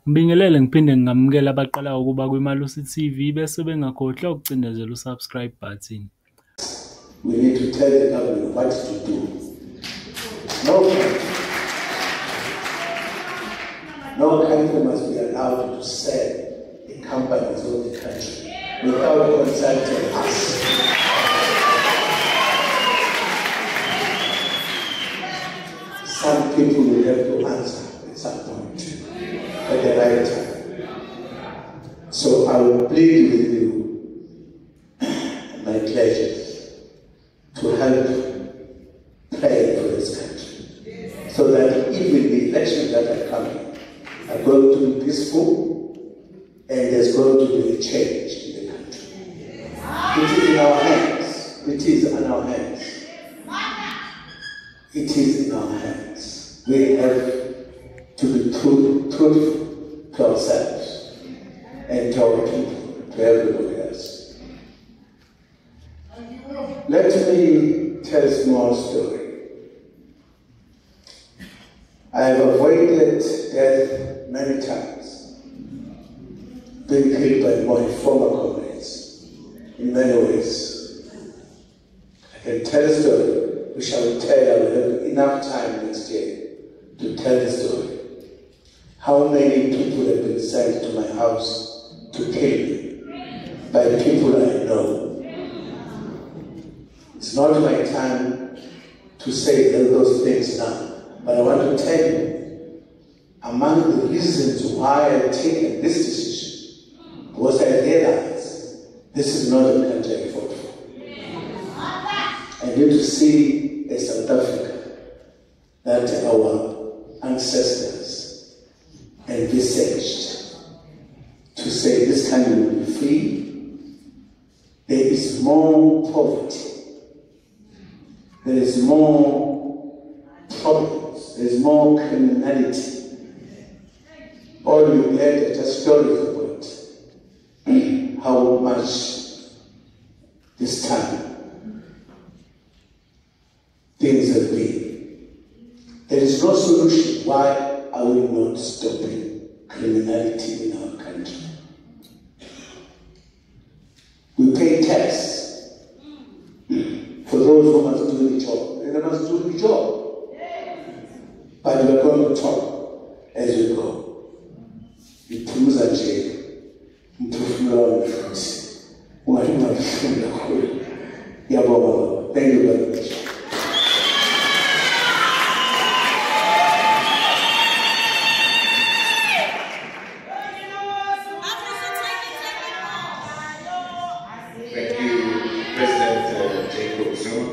Ngibingelele ngiphinde ngamukela abaqalayo ukuba kwiMalusi TV bese bengakhohlwa ukucindezela u-subscribe button. We need to tell the government what to do. No country must be allowed to sell the companies of the country without consulting us. Some people will have to answer at some point, at the right time. So I will plead with you, my pleasure, to help pray for this country, so that even the elections that are coming are going to be peaceful and there's going to be a change in the country. It is in our hands. It is in our hands. It is in our hands. We have to be truthful to ourselves and to our people, to everybody else. Let me tell a small story. I have avoided death many times, being killed by my former comrades in many ways. I can tell a story, which I will tell. I will have enough time next year to tell the story. How many people have been sent to my house to kill me by people I know. It's not my time to say those things now. But I want to tell you, among the reasons why I've taken this decision was I realized this is not the country I fought for. I need to see a South Africa that our ancestors envisaged, to say this country will be free. There is more poverty. There is more problems. There is more criminality. All you heard are just stories about how much this time things have been. There is no solution. Why are we not stopping criminality in our country? We pay tax for those who must do the job. And they must do the job. But we are going to talk as we go. Iphumuza nje umphefumulo wami futhi ungathi ungafunda kakhulu. Ngiyabonga. Thank you very much. Thank you, President Jacob Zuma.